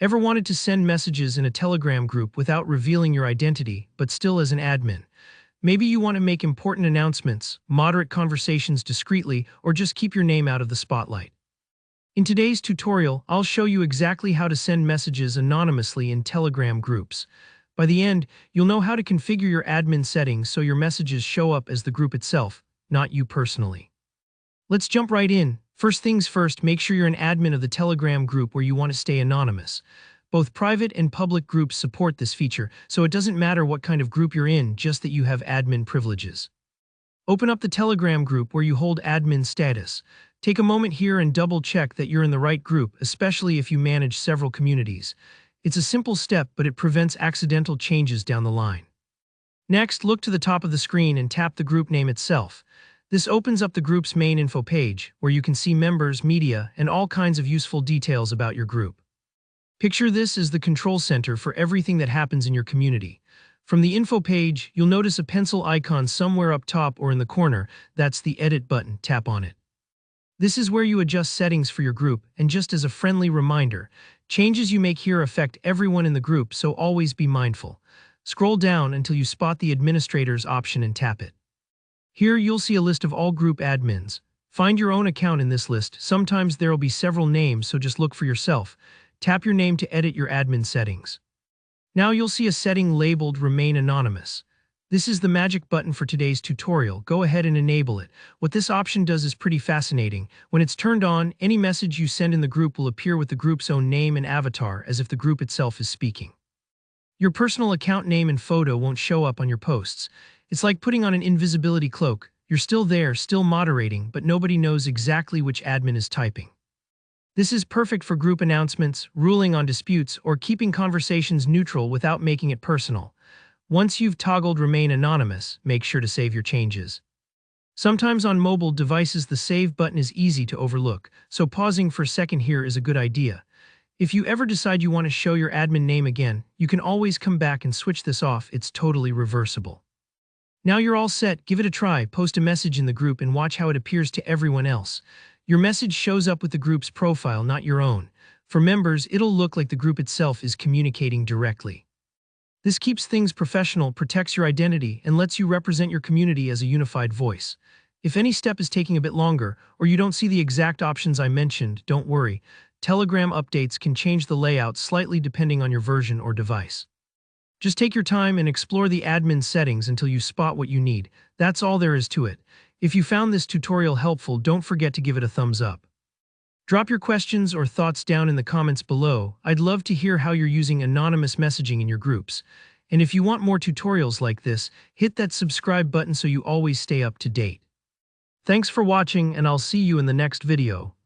Ever wanted to send messages in a Telegram group without revealing your identity, but still as an admin? Maybe you want to make important announcements, moderate conversations discreetly, or just keep your name out of the spotlight. In today's tutorial, I'll show you exactly how to send messages anonymously in Telegram groups. By the end, you'll know how to configure your admin settings so your messages show up as the group itself, not you personally. Let's jump right in. First things first, make sure you're an admin of the Telegram group where you want to stay anonymous. Both private and public groups support this feature, so it doesn't matter what kind of group you're in, just that you have admin privileges. Open up the Telegram group where you hold admin status. Take a moment here and double-check that you're in the right group, especially if you manage several communities. It's a simple step, but it prevents accidental changes down the line. Next, look to the top of the screen and tap the group name itself. This opens up the group's main info page, where you can see members, media, and all kinds of useful details about your group. Picture this as the control center for everything that happens in your community. From the info page, you'll notice a pencil icon somewhere up top or in the corner. That's the Edit button. Tap on it. This is where you adjust settings for your group, and just as a friendly reminder, changes you make here affect everyone in the group, so always be mindful. Scroll down until you spot the Administrators option and tap it. Here you'll see a list of all group admins. Find your own account in this list. Sometimes there'll be several names, so just look for yourself. Tap your name to edit your admin settings. Now you'll see a setting labeled Remain Anonymous. This is the magic button for today's tutorial. Go ahead and enable it. What this option does is pretty fascinating. When it's turned on, any message you send in the group will appear with the group's own name and avatar, as if the group itself is speaking. Your personal account name and photo won't show up on your posts. It's like putting on an invisibility cloak. You're still there, still moderating, but nobody knows exactly which admin is typing. This is perfect for group announcements, ruling on disputes, or keeping conversations neutral without making it personal. Once you've toggled Remain Anonymous, make sure to save your changes. Sometimes on mobile devices the Save button is easy to overlook, so pausing for a second here is a good idea. If you ever decide you want to show your admin name again, you can always come back and switch this off. It's totally reversible. Now you're all set. Give it a try. Post a message in the group and watch how it appears to everyone else. Your message shows up with the group's profile, not your own. For members, it'll look like the group itself is communicating directly. This keeps things professional, protects your identity, and lets you represent your community as a unified voice. If any step is taking a bit longer, or you don't see the exact options I mentioned, don't worry. Telegram updates can change the layout slightly depending on your version or device. Just take your time and explore the admin settings until you spot what you need. That's all there is to it. If you found this tutorial helpful, don't forget to give it a thumbs up. Drop your questions or thoughts down in the comments below. I'd love to hear how you're using anonymous messaging in your groups. And if you want more tutorials like this, hit that subscribe button so you always stay up to date. Thanks for watching, and I'll see you in the next video.